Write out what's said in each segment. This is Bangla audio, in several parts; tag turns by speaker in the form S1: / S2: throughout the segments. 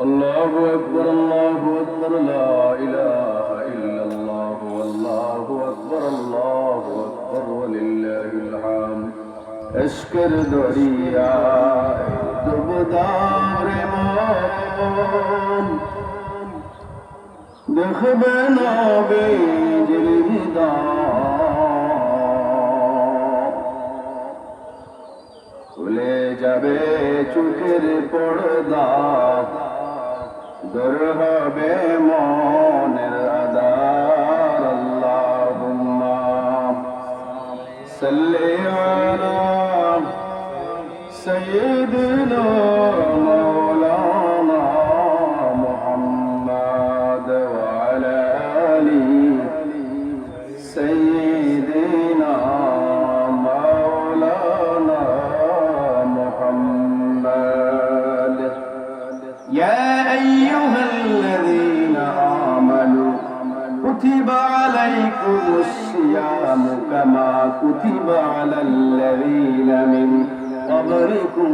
S1: আল্লাহু আকবার, আল্লাহু আকবার, লা ইলাহা ইল্লাল্লাহ, আল্লাহু আকবার, আল্লাহু আকবার, ওয়ালিল্লাহিল হামদ। এশকের দরিয়ায় ডুবদারে মন, দেখবে নবীজির দিদার, খুলে যাবে চোখের পর্দা, দূর হবে মনের আদার। আল্লাহুম্মা সাল্লি আলা সাইয়্যিদিনা মাওলানা মুহাম্মদ ওয়া আলা আলি সাইয়্যিদিনা মাওলানা মুহাম্মদ। ইয়া আইয়ুহাল্লাযীনা আমানু কুতিবা আলাইকুমুস সিয়ামু কামা কুতিবা আলাল্লাযীনা মিন ক্বাবলিকুম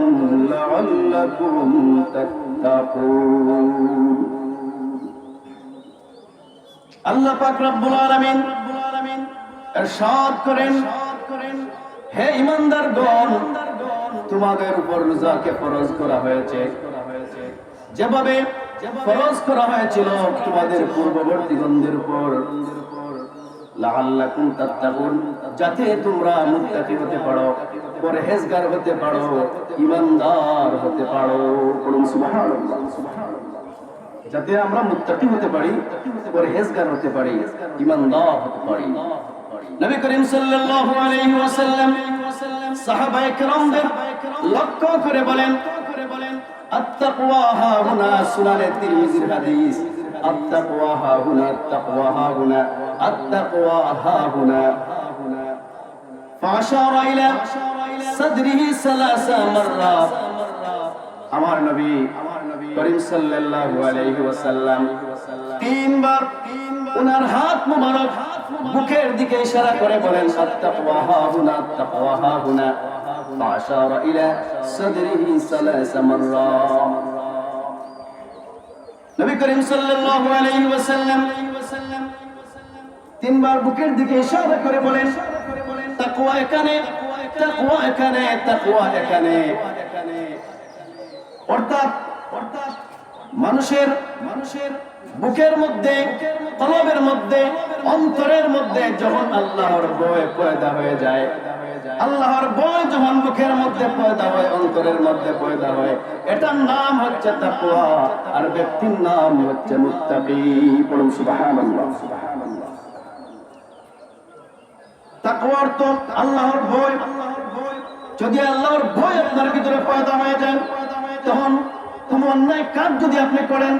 S1: লাআল্লাকুম তাত্তাকুন। আল্লাহ পাক রব্বুল আলামিন ইরশাদ করেন, হে ঈমানদারগণ, তোমাদের উপর রোজাকে ফরজ করা হয়েছে যেভাবে ফরজ করা হয়েছিল তোমাদের পূর্ববর্তীগণদের উপর, লাআল্লাকুম তাত্তাকুন, যাতে তোমরা মুত্তাকি হতে পারো, পরহেজগার হতে পারো, ঈমানদার হতে পারো। বলুন সুবহানাল্লাহ। যাতে আমরা মুত্তাকি হতে পারি, পরহেজগার হতে পারি, ঈমানদার হতে পারি। নবী করিম সাল্লাল্লাহু আলাইহি ওয়াসাল্লাম সাহাবায়ে কেরামদের লক্ষ্য করে বলেন, আত-তাকওয়া হাহুনা, সুনানে তিরমিজির হাদিস, আত-তাকওয়া হাহুনা, আত-তাকওয়া হাহুনা, আত-তাকওয়া হাহুনা। ফাশারা ইলা সাদরিহি সালাসা মাররাত। আমার নবী করিম সাল্লাল্লাহু আলাইহি ওয়াসাল্লাম তিনবার ওনার হাত মুবারক বুকের দিকে ইশারা করে বলেন, আত-তাকওয়া হাহুনা, আত-তাকওয়া হাহুনা। ফাশারা ইলা সাদরিহি সালাসা মাররাত। নবী করিম সাল্লাল্লাহু আলাইহি ওয়াসাল্লাম তিনবার বুকের দিকে ইশারা করে বলেন, তাকওয়া এখানে, তাকওয়া এখানে, তাকওয়া এখানে। অর্থাৎ মানুষের বুকের মধ্যে, কলবের মধ্যে, অন্তরের মধ্যে যখন আল্লাহর ভয় পয়দা হয়ে যায়, আল্লাহর ভয় যখন বুকের মধ্যে পয়দা হয়, অন্তরের মধ্যে পয়দা হয়, এটার নাম হচ্ছে তাকওয়া, আর ব্যক্তির নাম হচ্ছে মুত্তাকি। বলুন সুবহানাল্লাহ। তাকওয়া অর্থ আল্লাহর ভয়। যদি আল্লাহর ভয় আপনার ভিতরে পয়দা হয়ে যায়, তখন কোন অন্যায় কাজ যদি আপনি করেন,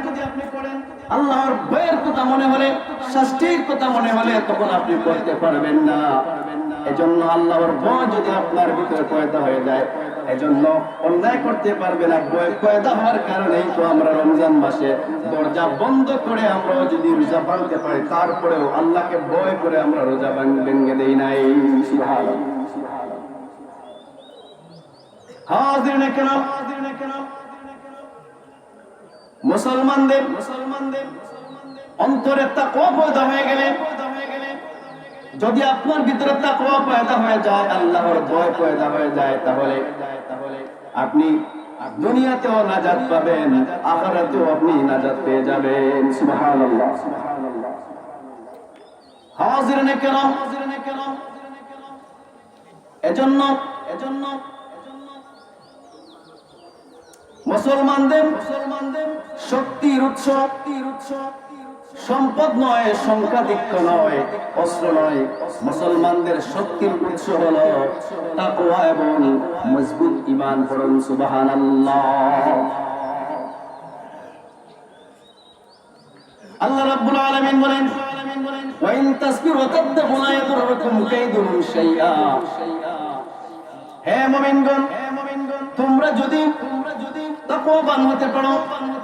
S1: আল্লাহর ভয়ের কথা মনে হলে, শাস্তির কথা মনে হলে, তখন আপনি করতে পারবেন না। এজন্য আল্লাহর ভয় যদি আপনার ভিতরে পয়দা হয়ে যায়, এজন্য অন্যায় করতে পারবে না। ভয় পয়দা হওয়ার কারণেই তো আমরা রমজান মাসে দরজা বন্ধ করে আমরা যদি রোজা ভাঙতে পারি, তারপরেও আল্লাহকে ভয় করে আমরা রোজা ভেঙে দেই নাই। সুবহানাল্লাহ। হাজিরিনে কেরাম, মুসলমানদের অন্তরে তাকওয়া পয়দা হয়ে গেলে, যদি আপনার ভিতরে তাকওয়া পয়দা হয়ে যায়, আল্লাহর ভয় পয়দা হয়ে যায়, তাহলে আপনি দুনিয়াতেও নাজাত পাবেন, আখিরাতেও আপনি নাজাত পেয়ে যাবেন। সুবহানাল্লাহ। হাজিরিনে কেরাম, এজন্য মুসলমানদের শক্তির উৎস সম্পদ নয়, সংখ্যাধিক্য নয়, অস্ত্র নয়। মুসলমানদের শক্তির উৎস হলো তাকওয়া এবং মজবুত ঈমান। পড়ুন সুবহানাল্লাহ। আল্লাহ রাব্বুল আলামিন বলেন, ওয়া ইন তাসবিরু ওয়া তাত্তাকু লা ইয়াদুররুকুম কাইদুহুম শাইআ। হে মুমিনগণ, তোমরা যদি তাকওয়াবান হতে পারো,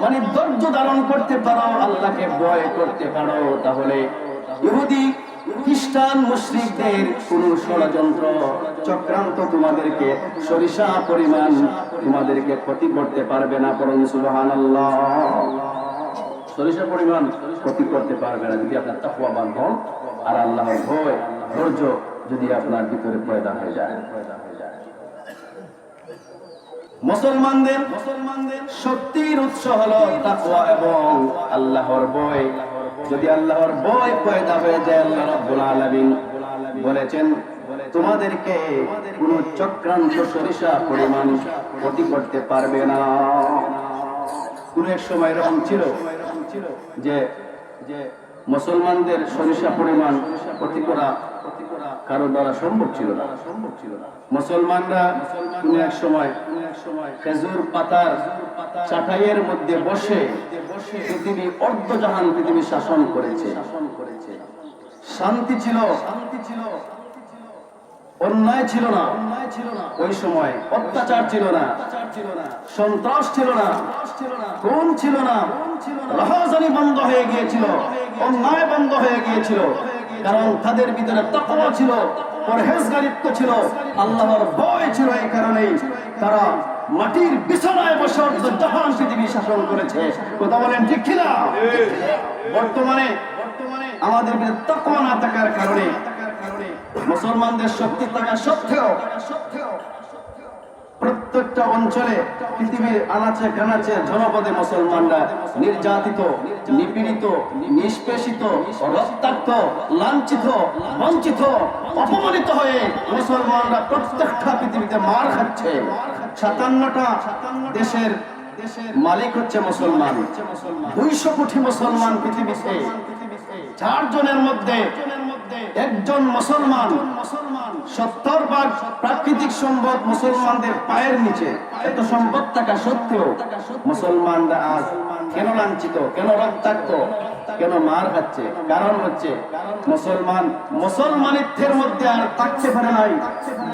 S1: মানে ধৈর্য ধারণ করতে পারো, আল্লাহকে ভয় করতে পারো, তাহলে ইহুদি খ্রিস্টান মুশরিকদের কোন ষড়যন্ত্র চক্রান্ত তোমাদেরকে সরিষা পরিমাণ তোমাদেরকে ক্ষতি করতে পারবে না। পড়ুন সুবহানাল্লাহ। সরিষা পরিমাণ ক্ষতি করতে পারবে না যদি আপনার তাকওয়াবান হন আর আল্লাহর ভয় ধৈর্য যদি আপনার ভিতরে পয়দা হয়ে যায়। মুসলমানদের শক্তির উৎস হলো তাকওয়া এবং আল্লাহর ভয়। যদি আল্লাহর ভয় পয়দা হয়ে যায়, আল্লাহ রাব্বুল আলামিন বলেছেন তোমাদেরকে কোন চক্রান্ত সরিষা পরিমাণ ক্ষতি করতে পারবে না। কোন এক সময় এরকম ছিল যে মুসলমানদের সরিষা পরিমাণ ক্ষতি করা কারো দ্বারা সম্ভব ছিল না। মুসলমানরা কোন এক সময় খেজুর পাতার চাটাইয়ের মধ্যে বসে পৃথিবী অর্ধজাহান পৃথিবী শাসন করেছে। শান্তি ছিল, অন্যায় ছিল না ওই সময়, অত্যাচার ছিল না, সন্ত্রাস ছিল না, খুন ছিল না, রাহাজানি বন্ধ হয়ে গিয়েছিল, অন্যায় বন্ধ হয়ে গিয়েছিল। কারণ তাদের ভিতরে তাকওয়া ছিল, পরহেজগারিত্ব ছিল, আল্লাহর ভয় ছিল। এই কারণেই তারা মাটির বিছানায় বসে জাহান পৃথিবী শাসন করেছে। কথা বলেন ঠিক কিনা? বর্তমানে আমাদের ভিতরে তাকওয়া না থাকার কারণে মুসলমানদের শক্তি থাকা সত্ত্বেও প্রত্যেকটা অঞ্চলে পৃথিবীর আনাচে কানাচে জনপদে মুসলমানরা নির্যাতিত, নিপীড়িত, নিষ্পেষিত, রক্তাক্ত, লাঞ্ছিত, বঞ্চিত, অপমানিত হয়ে মুসলমানরা প্রত্যেকটা পৃথিবীতে মার খাচ্ছে। 57টা দেশের মালিক হচ্ছে মুসলমান। 200 কোটি মুসলমান পৃথিবীতে, 4 জনের মধ্যে একজন মুসলমান। 70% প্রাকৃতিক সম্পদ মুসলমানদের পায়ের নিচে। এত সম্পদ থাকা সত্ত্বেও মুসলমানরা আজ কেন লাঞ্ছিত, কেন রক্তাক্ত, কেন মার খাচ্ছে? কারণ হচ্ছে মুসলমানিত্বের মধ্যে আর থাকতে পারে নাই।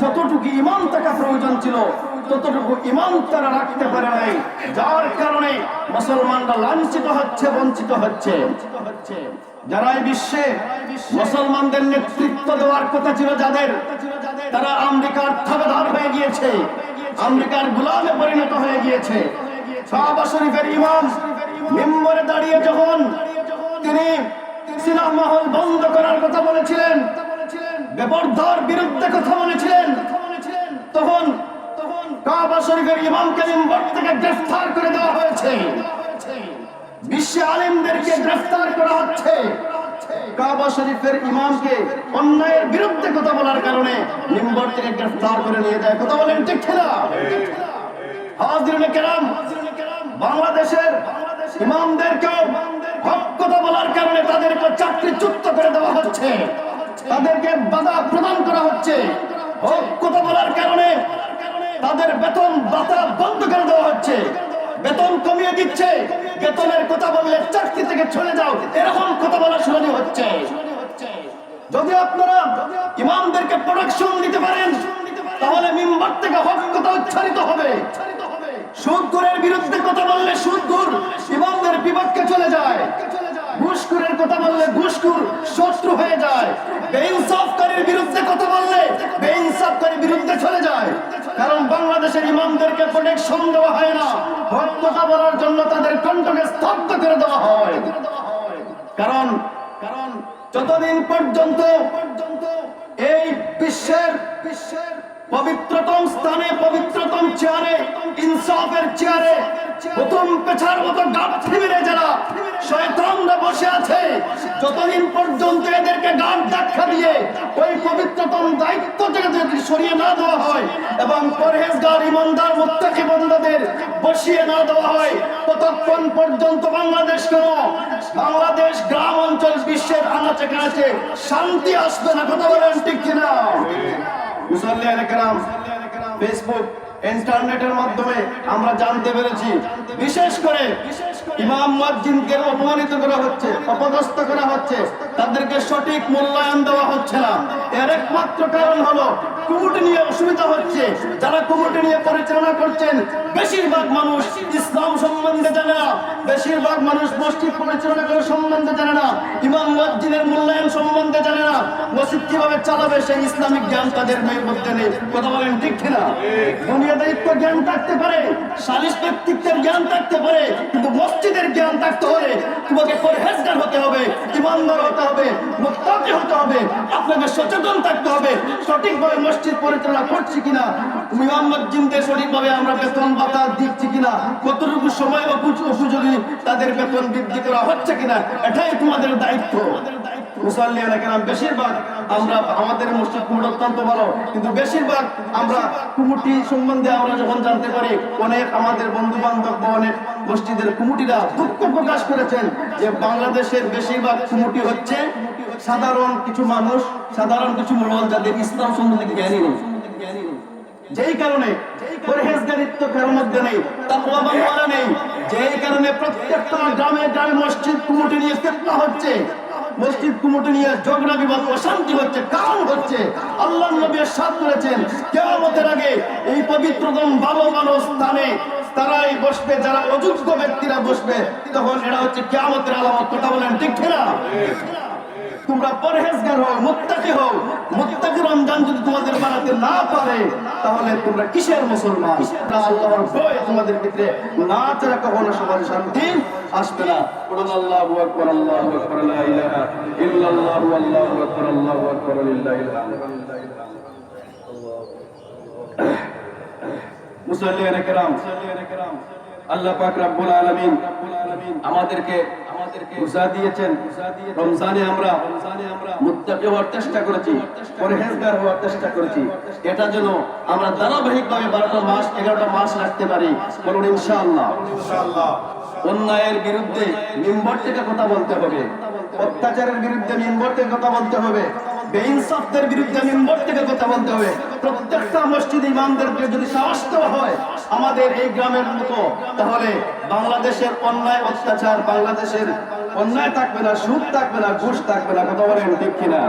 S1: যতটুকু ঈমান থাকা প্রয়োজন ছিল ততটুকু ঈমান তারা রাখতে পারে নাই, যার কারণে মুসলমানরা লাঞ্ছিত হচ্ছে, বঞ্চিত হচ্ছে। যারা এই বিশ্বে মুসলমানদের নেতৃত্ব দেওয়ার কথা ছিল যাদের, তারা আমেরিকার তাবেদার হয়ে গিয়েছে, আমেরিকার গোলামে পরিণত হয়ে গিয়েছে। কাবা শরীফের ইমাম মিম্বরে দাঁড়িয়ে যখন তিনি সিনেমা মহল বন্ধ করার কথা বলেছিলেন, বেপরদার বিরুদ্ধে কথা বলেছিলেন, তখন কাবা শরীফের ইমামকে মিম্বর থেকে গ্রেফতার করে দেওয়া হয়েছে। বিশ্বে আলেমদেরকে গ্রেফতার করা হচ্ছে কাবা শরীফের ইমামকে অন্যায়ের বিরুদ্ধে কথা বলার কারণে মিম্বর থেকে গ্রেফতার করে নিয়ে যায়। কথা বলেন ঠিক কিনা? হাজিরিনে কেরাম, বাংলাদেশের ইমামদেরকেও হক কথা বলার কারণে তাদেরকে চাকরিচ্যুত করে দেওয়া হচ্ছে, তাদেরকে বাধা প্রদান করা হচ্ছে। হক কথা বলার কারণে তাদের বেতন ভাতা বন্ধ করে দেওয়া হচ্ছে, বেতন কমিয়ে দিচ্ছে, বেতনের কথা বললে চাকরি থেকে চলে যাও, এরকম কথা বলা শুনানি হচ্ছে। যদি আপনারা ইমামদেরকে প্রোটেকশন দিতে পারেন তাহলে মিম্বর থেকে হক কথা উচ্চারিত হবে। সুদখোরের বিরুদ্ধে কথা বললে সুদখোর ইমামদের বিপক্ষে চলে যায়, ঘুষখোরের কথা বললে ঘুষখোর শত্রু হয়ে যায়, বেইনসাফকারীর বিরুদ্ধে কথা বললে বেইনসাফকারীর বিরুদ্ধে চলে যায়। কারণ বাংলাদেশের ইমামদেরকে প্রোটেকশন দেওয়া হয় না, হক কথা বলার জন্য তাদের কণ্ঠকে স্তব্ধ করে দেওয়া হয়। কারণ যতদিন পর্যন্ত এই বিশ্বের পবিত্রতম স্থানে, পবিত্রতম চেয়ারে, ইনসাফের চেয়ারে প্রথম পেছার মতো গাঁথি মেরে যারা শয়তানরা বসে আছে, যতদিন পর্যন্ত এদেরকে গান ধাক্কা দিয়ে ওই পবিত্রতম দায়িত্ব থেকে যদি সরিয়ে না দেওয়া হয় এবং পরহেজগার ইমানদার মুত্তাকি বান্দাদের বসিয়ে না দেওয়া হয়, ততক্ষণ পর্যন্ত বাংলাদেশ গ্রাম অঞ্চল বিশ্বের আনাচে কানাচে শান্তি আসবে না। কথা বলেন ঠিক কিনা? মুসল্লিয়ানে কেরাম, ফেসবুক, ইন্টারনেটের মাধ্যমে আমরা জানতে পেরেছি বিশেষ করে ইমাম মুয়াজ্জিনকে অপমানিত করা হচ্ছে, অপদস্থ করা হচ্ছে, তাদেরকে সঠিক মূল্যায়ন দেওয়া হচ্ছে না। এর একমাত্র কারণ হলো কমিটি নিয়ে অসুবিধা হচ্ছে, যারা কমিটি নিয়ে পরিচালনা করছেন, বেশিরভাগ মানুষ ইসলাম সম্বন্ধে জানে না, বেশিরভাগ মানুষ মসজিদ পরিচালনা করার সম্বন্ধে জানে না, ইমাম মুয়াজ্জিনের মূল্যায়ন সম্বন্ধে জানে না, মসজিদ কিভাবে চালাবে সেই ইসলামিক জ্ঞান তাদের মধ্যে নেই। কথা বলেন ঠিক কিনা? দুনিয়াদারিত্ব জ্ঞান থাকতে পারে, সালিশ ব্যক্তিত্বের জ্ঞান থাকতে পারে, কিন্তু মসজিদের জ্ঞান থাকতে হলে তোমাকে পরহেজগার হতে হবে, ইমানদার হতে হবে, মুত্তাকি হতে হবে, আপনাকে সচেতন থাকতে হবে সঠিকভাবে মসজিদ পরিচালনা করছি কিনা, ইমাম মুয়াজ্জিনদের সঠিকভাবে আমরা বেতন ভাতা দিচ্ছি কিনা, কতটুকু সময় উপযোগী তাদের বেতন বৃদ্ধি করা হচ্ছে কিনা, এটাই তোমাদের দায়িত্ব। মুসল্লিয়ানা কেরাম বেশিরভাগ আমরা আমাদের মসজিদ কমিটি অত্যন্ত ভালো, কিন্তু বেশিরভাগ আমরা কমিটি সম্বন্ধে আমরা যখন জানতে পারি, অনেক আমাদের বন্ধু বান্ধব বা অনেক মসজিদের কমিটিরা দুঃখ প্রকাশ করেছেন যে বাংলাদেশের বেশিরভাগ কমিটি হচ্ছে সাধারণ কিছু মানুষ, সাধারণ কিছু মহল যাদের ইসলাম সম্বন্ধে জ্ঞানী নেই, যেই কারণে পরহেজগারিত্ব কারোর মধ্যে নেই, তাকওয়া বান্দা নেই, যেই কারণে প্রত্যেকটা গ্রামে গ্রামে মসজিদ কমিটি নিয়ে ফিতনা হচ্ছে, মসজিদ কমিটি নিয়ে ঝগড়া বিবাদ অশান্তি হচ্ছে। কারণ হচ্ছে আল্লাহর নবী ইরশাদ করেছেন কিয়ামতের আগে এই পবিত্রতম ভালো ভালো স্থানে তারাই বসবে, যারা অযোগ্য ব্যক্তিরা বসবে, তখন এটা হচ্ছে কিয়ামতের আলামত। কথা বলেন ঠিক কিনা? তোমরা পরহেজগার হও, মুত্তাকি হও, মুত্তাকি রমজান যদি তোমাদের বানাতে না পারে তাহলে তোমরা কিসের মুসলমান? আল্লাহর ভয় তোমাদের ভিতরে না ছাড়া কখনো সমাজে শান্তি আসবে না। আল্লাহু আকবার, আল্লাহু আকবার, লা ইলাহা ইল্লাল্লাহ, আল্লাহু আকবার, আল্লাহু আকবার, লিল্লাহিল হামদ। মুসল্লিয়ানে কেরাম, আল্লাহ পাক রব্বুল আলামিন আমাদেরকে রোজা দিয়েছেন, রমজানে আমরা মুত্তাকি হওয়ার চেষ্টা করেছি, পরহেজগার হওয়ার চেষ্টা করেছি, এটা যেন আমরা ধারাবাহিকভাবে 12টা মাস 11টা মাস রাখতে পারি। বলুন ইনশাআল্লাহ। অন্যায়ের বিরুদ্ধে মিম্বর থেকে কথা বলতে হবে, অত্যাচারের বিরুদ্ধে মিম্বর থেকে কথা বলতে হবে, বেইনসাফদের বিরুদ্ধে মিম্বর থেকে কথা বলতে হবে। প্রত্যেকটা মসজিদ ইমামদেরকে যদি সাহস দেওয়া হয় আমাদের এই গ্রামের মতো, তাহলে বাংলাদেশের অন্যায় অত্যাচার, বাংলাদেশের অন্যায় থাকবে না, সুদ থাকবে না, ঘুষ থাকবে না। কথা বলেন ঠিক কিনা?